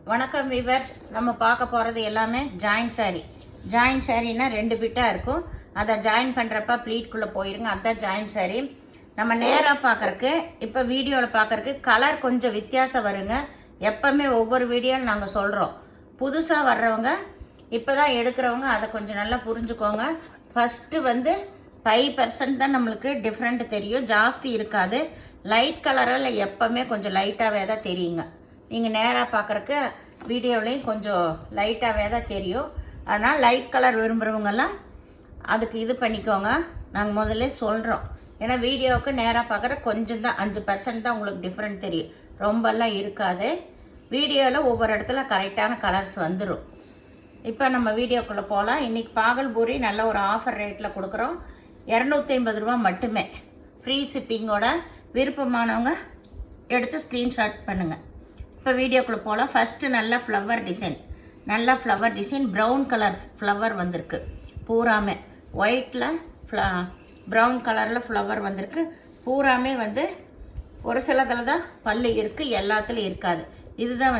வணக்கம் வீவர்ஸ். நம்ம பார்க்க போகிறது எல்லாமே ஜாயின்ட் சாரீ. ஜாயின்ட் சாரீனா 2 பிட்டாக இருக்கும். அதை ஜாயின் பண்ணுறப்ப ப்ளீட்குள்ளே போயிருங்க. அதுதான் ஜாயின்ட் சாரீ. நம்ம நேராக பார்க்குறக்கு இப்போ வீடியோவில் பார்க்குறக்கு கலர் கொஞ்சம் வித்தியாசம் வருங்க. எப்போவுமே ஒவ்வொரு வீடியோவில் நாங்கள் சொல்கிறோம். புதுசாக வர்றவங்க இப்போ தான் எடுக்கிறவங்க அதை கொஞ்சம் நல்லா புரிஞ்சுக்கோங்க. ஃபஸ்ட்டு 5% தான் நம்மளுக்கு டிஃப்ரெண்ட் தெரியும், ஜாஸ்தி இருக்காது. லைட் கலரில் எப்போவுமே கொஞ்சம் லைட்டாகவே தான் தெரியுங்க. நீங்கள் நேராக பார்க்குறக்கு வீடியோவிலையும் கொஞ்சம் லைட்டாகவே தான் தெரியும். அதனால் லைட் கலர் விரும்புகிறவங்கெல்லாம் அதுக்கு இது பண்ணிக்கோங்க. நாங்கள் முதல்ல சொல்கிறோம். ஏன்னா வீடியோவுக்கு நேராக பார்க்குற கொஞ்சம் தான் 5% தான் உங்களுக்கு டிஃப்ரெண்ட் தெரியும், ரொம்பலாம் இருக்காது. வீடியோவில் ஒவ்வொரு இடத்துல கரெக்டான கலர்ஸ் வந்துடும். இப்போ நம்ம வீடியோக்குள்ளே போகலாம். இன்றைக்கி பாகல்பூரி நல்ல ஒரு ஆஃபர் ரேட்டில் கொடுக்குறோம். 250 ரூபா மட்டுமே, ஃப்ரீ ஷிப்பிங்கோட. விருப்பமானவங்க எடுத்து ஸ்க்ரீன்ஷாட் பண்ணுங்கள். இப்போ வீடியோக்குள்ளே போகலாம். ஃபஸ்ட்டு நல்ல flower design, brown colour flower வந்திருக்கு. பூராமே ஒயிட்டில் ப்ரௌன் கலரில் ஃப்ளவர் வந்திருக்கு. பூராமே ஒரு சிலதில் தான் பல்லு இருக்குது, எல்லாத்துலேயும் இருக்காது. இதுதான்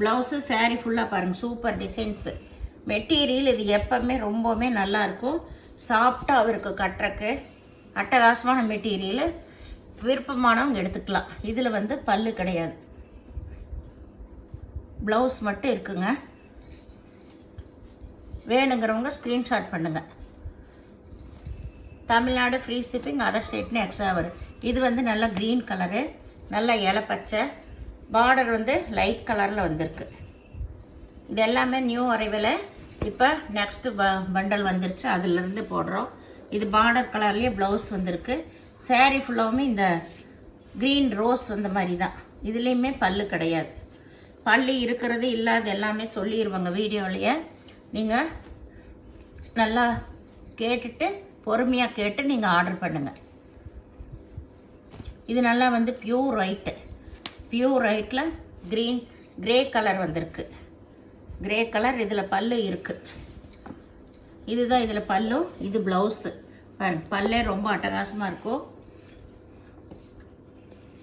ப்ளவுஸு சாரீ ஃபுல்லாக பாருங்கள். Super designs. மெட்டீரியல் இது எப்போவுமே ரொம்பவுமே நல்லாயிருக்கும். சாஃப்டாக இருக்குது, கட்டுறக்கு அட்டகாசமான மெட்டீரியலு. விருப்பமானவங்க எடுத்துக்கலாம். இதில் பல்லு கிடையாது, ப்ளவுஸ் மட்டும் இருக்குங்க. வேணுங்கிறவங்க ஸ்க்ரீன்ஷாட் பண்ணுங்கள். தமிழ்நாடு ஃப்ரீ ஷிப்பிங், அதர் ஸ்டேட்னு எக்ஸ்ட்ரா வரும். இது நல்ல க்ரீன் கலரு, நல்ல இலை பச்சை. பார்டர் லைட் கலரில் வந்திருக்கு. இது எல்லாமே நியூ அரைவல். இப்போ நெக்ஸ்ட்டு பண்டல் வந்துருச்சு, அதிலிருந்து போடுறோம். இது பார்டர் கலர்லேயே ப்ளவுஸ் வந்திருக்கு. சாரீ ஃபுல்லாகவுமே இந்த க்ரீன் ரோஸ் மாதிரி தான். இதுலேயுமே பல்லு கிடையாது. பல்லு இருக்கிறது இல்லாத எல்லாமே சொல்லிடுவாங்க வீடியோலையே. நீங்கள் நல்லா கேட்டுட்டு பொறுமையாக கேட்டு நீங்கள் ஆர்டர் பண்ணுங்கள். இது நல்லா பியூர் ஒயிட்டில் கிரே கலர் வந்திருக்கு. கிரே கலர் இதில் பல்லு இருக்குது. இதுதான் இதில் பல்லு. இது ப்ளவுஸு பாருங்க. பல்லே ரொம்ப அட்டகாசமாக இருக்கும்.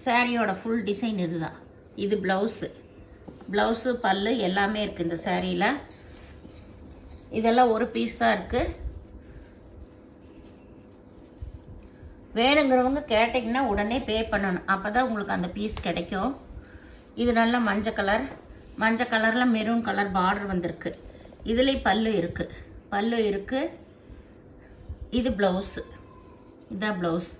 சாரியோட ஃபுல் டிசைன் இதுதான். இது ப்ளவுஸு பல்லு எல்லாமே இருக்குது இந்த சாரியில். இதெல்லாம் ஒரு பீஸ் தான் இருக்குது. வேணுங்கிறவங்க கேட்டிங்கன்னா உடனே பே பண்ணணும், அப்போ தான் உங்களுக்கு அந்த பீஸ் கிடைக்கும். இது நல்லா மஞ்சள் கலரில் மெரூன் கலர் பார்டர் வந்திருக்கு. இதுலேயும் பல்லு இருக்குது. இது ப்ளவுஸு, இதுதான் ப்ளவுஸ்.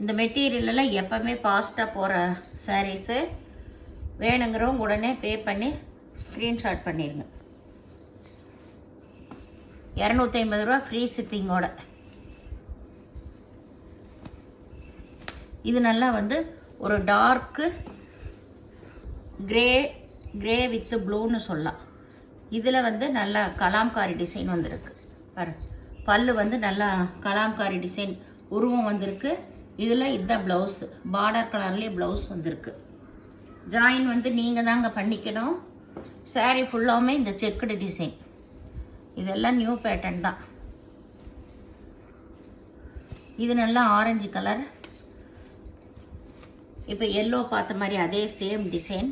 இந்த மெட்டீரியலெல்லாம் எப்போவுமே ஃபாஸ்ட்டாக போகிற சாரீஸு. வேணுங்கிறவங்க உடனே பே பண்ணி ஸ்க்ரீன்ஷாட் பண்ணிடுங்க. 250 ரூபா ஃப்ரீ ஷிப்பிங்கோட. இது நல்லா ஒரு டார்க்கு கிரே வித் ப்ளூன்னு சொல்லலாம். இதில் நல்லா கலாம்காரி டிசைன் வந்திருக்கு பாருங்க. பல்லு நல்லா கலாம்காரி டிசைன் உருவம் வந்திருக்கு. இதில் இதுதான் ப்ளவுஸு. பார்டர் கலர்லேயே ப்ளவுஸ் வந்திருக்கு. ஜாயின் நீங்கள் தாங்க பண்ணிக்கணும். சாரீ ஃபுல்லாகவுமே இந்த செக்குடு டிசைன். இதெல்லாம் நியூ பேட்டர்ன் தான். இது நல்லா ஆரஞ்சு கலர். இப்போ எல்லோ பார்த்த மாதிரி அதே சேம் டிசைன்.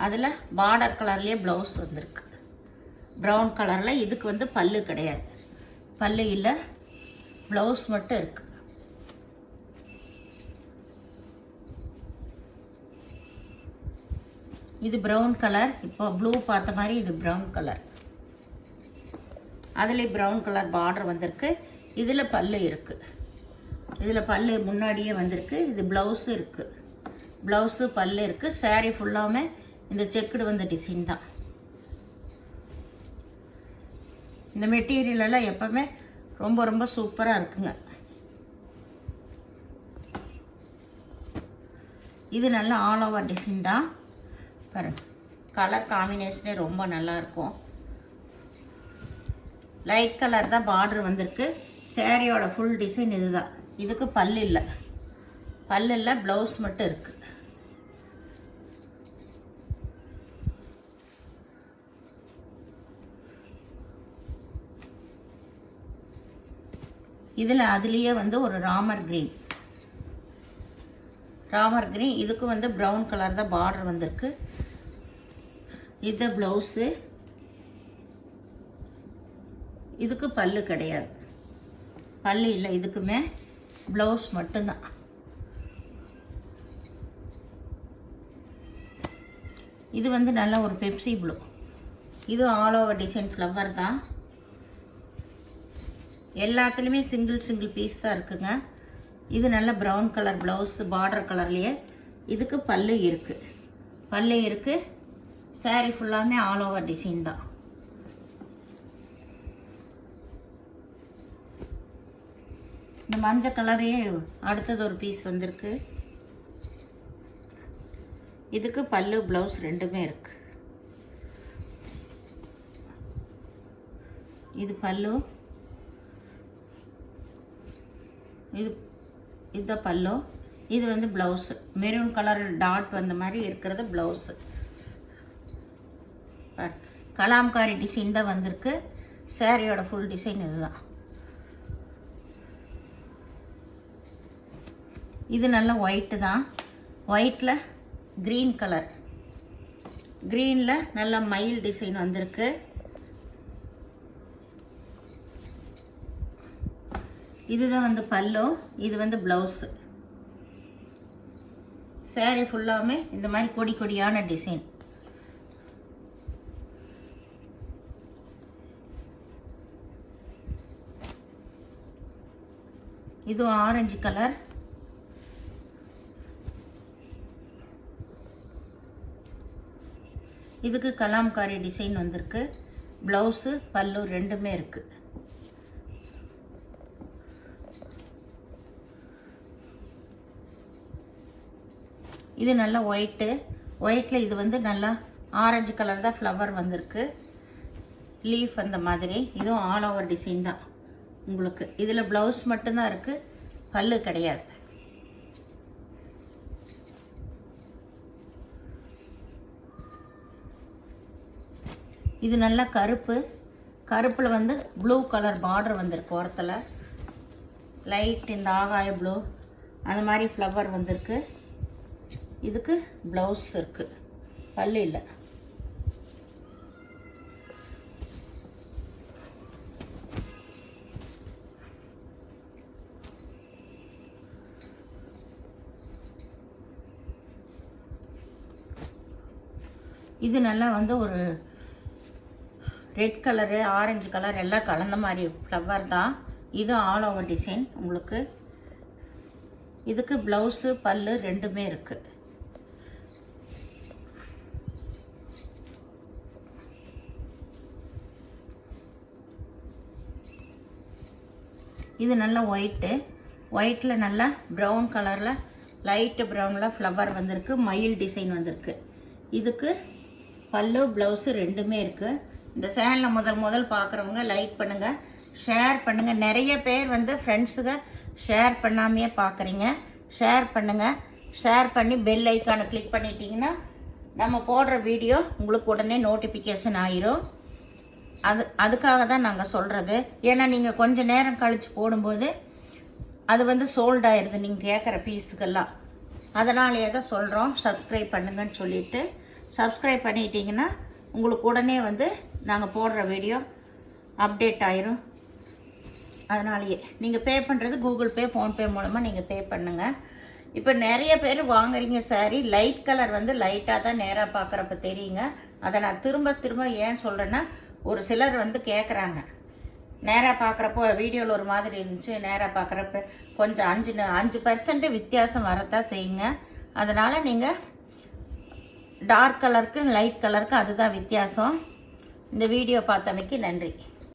அதில் பார்டர் கலர்லேயே ப்ளவுஸ் வந்திருக்கு. ப்ரௌன் கலரில். இதுக்கு பல்லு கிடையாது, பல்லு இல்லை, ப்ளவுஸ் மட்டும் இருக்குது. இது ப்ரௌன் கலர். இப்போ ப்ளூ பார்த்த மாதிரி இது ப்ரௌன் கலர். அதில் ப்ரௌன் கலர் பார்டர் வந்திருக்கு. இதில் பல்லு இருக்குது. இதில் பல்லு முன்னாடியே வந்திருக்கு. இது ப்ளவுஸு இருக்குது. ப்ளவுஸு பல்லு இருக்குது. சாரீ ஃபுல்லாமே இந்த செக்குடு டிசைன் தான். இந்த மெட்டீரியலெல்லாம் எப்போவுமே ரொம்ப ரொம்ப சூப்பராக இருக்குங்க. இது நல்லா ஆல் ஓவர் டிசைன் தான் பாருங்க. கலர் காம்பினேஷனே ரொம்ப நல்லாயிருக்கும். லைட் கலர் தான் பார்டர் வந்திருக்கு. சாரியோட ஃபுல் டிசைன் இதுதான். இதுக்கு பல்லு இல்லை, ப்ளவுஸ் மட்டும் இருக்குது. இதில் அதுலேயே ஒரு ராமர் ராமர் கிரீன். இதுக்கு வந்து ப்ரௌன் கலர் தான் பார்டர் வந்திருக்கு. இது ப்ளவுஸு. இதுக்கு பல்லு கிடையாது, பல்லு இல்லை. இதுக்குமே ப்ளவுஸ் மட்டும்தான். இது வந்து நல்ல ஒரு பெப்சி ப்ளூ. இது ஆல் ஓவர் டிசைன் ஃப்ளவர் தான். எல்லாத்துலேயுமே சிங்கிள் பீஸ் தான் இருக்குங்க. இது நல்ல ப்ரௌன் கலர் ப்ளவுஸ் பார்டர் கலர்லேயே. இதுக்கு பல்லு இருக்குது. சாரீ ஃபுல்லாமே ஆல் ஓவர் டிசைன் தான். இந்த மஞ்சள் கலரையே அடுத்தது ஒரு பீஸ் வந்திருக்கு. இதுக்கு பல்லு ப்ளவுஸ் ரெண்டுமே இருக்குது. இது பல்லு, இது பல்லு. இது வந்து ப்ளவுஸு. மெரூன் கலர் டாட் வந்த மாதிரி இருக்கிறது ப்ளவுஸு. கலாம்காரி டிசைன் தான் வந்திருக்கு. சாரியோட ஃபுல் டிசைன் இதுதான். இது நல்ல ஒயிட்டு தான். ஒயிட்டில் க்ரீன் கலர், க்ரீனில் நல்ல மயில் டிசைன் வந்திருக்கு. இதுதான் வந்து பல்லு, இது வந்து ப்ளவுஸு. சாரீ ஃபுல்லாமே இந்த மாதிரி கொடி கொடியான டிசைன். இது ஆரஞ்சு கலர். இதுக்கு கலாம்காரி டிசைன் வந்திருக்கு. ப்ளவுஸு பல்லு ரெண்டுமே இருக்குது. இது நல்லா ஒயிட்டில் இது வந்து நல்லா ஆரஞ்சு கலர் தான் ஃப்ளவர் வந்திருக்கு. லீஃப் அந்த மாதிரி. இதுவும் ஆல் ஓவர் டிசைன் தான் உங்களுக்கு. இதில் ப்ளவுஸ் மட்டும்தான் இருக்குது, பல்லு கிடையாது. இது நல்லா கருப்பில் வந்து ப்ளூ கலர் பார்டர் வந்திருக்கு. ஓரத்தில் லைட் இந்த ஆகாய ப்ளூ அந்த மாதிரி ஃப்ளவர் வந்திருக்கு. இதுக்கு ப்ளவுஸ் இருக்குது, பல்லு இல்லை. இது நல்லா வந்து ஒரு ரெட் கலரு ஆரஞ்சு கலர் எல்லாம் கலந்த மாதிரி ஃப்ளவர் தான். இது ஆல் ஓவர் டிசைன் உங்களுக்கு. இதுக்கு ப்ளவுஸு பல்லு ரெண்டுமே இருக்குது. இது நல்ல ஒயிட்டில் நல்லா ப்ரௌன் கலரில் லைட்டு ப்ரௌனில் ஃப்ளவர் வந்திருக்கு. மயில் டிசைன் வந்திருக்கு. இதுக்கு பல்லு ப்ளவுஸு ரெண்டுமே இருக்குது. இந்த சேனலில் முதல் பார்க்குறவங்க லைக் பண்ணுங்கள், ஷேர் பண்ணுங்கள். நிறைய பேர் வந்து ஃப்ரெண்ட்ஸுங்க ஷேர் பண்ணாமையே பார்க்குறீங்க. ஷேர் பண்ணுங்கள். ஷேர் பண்ணி பெல் ஐக்கானை கிளிக் பண்ணிட்டீங்கன்னா நம்ம போடுற வீடியோ உங்களுக்கு உடனே நோட்டிஃபிகேஷன் ஆயிரும். அதுக்காக தான் நாங்கள் சொல்கிறது. ஏன்னா நீங்கள் கொஞ்சம் நேரம் கழித்து போடும்போது அது வந்து சோல்ட் ஆயிடுது நீங்கள் கேட்குற பீஸுக்கெல்லாம். அதனாலேயே தான் சொல்கிறோம் சப்ஸ்கிரைப் பண்ணுங்கன்னு சொல்லிவிட்டு. சப்ஸ்கிரைப் பண்ணிட்டீங்கன்னா உங்களுக்கு உடனே வந்து நாங்கள் போடுற வீடியோ அப்டேட் ஆயிரும். அதனாலேயே நீங்கள் பே பண்ணுறது கூகுள் பே, ஃபோன்பே மூலமாக நீங்கள் பே பண்ணுங்கள். இப்போ நிறைய பேர் வாங்குறீங்க சாரி. லைட் கலர் வந்து லைட்டாக தான் நேராக பார்க்குறப்ப தெரியுங்க. அதை நான் திரும்ப ஏன் சொல்கிறேன்னா, ஒரு சிலர் வந்து கேட்குறாங்க, நேராக பார்க்குறப்போ வீடியோவில் ஒரு மாதிரி இருந்துச்சு, நேராக பார்க்குறப்ப கொஞ்சம் 5% வித்தியாசம் வரத்தான் செய்யுங்க. அதனால் நீங்கள் டார்க் கலருக்கு லைட் கலருக்கு அதுதான் வித்தியாசம். இந்த வீடியோ பார்த்தமைக்கு நன்றி.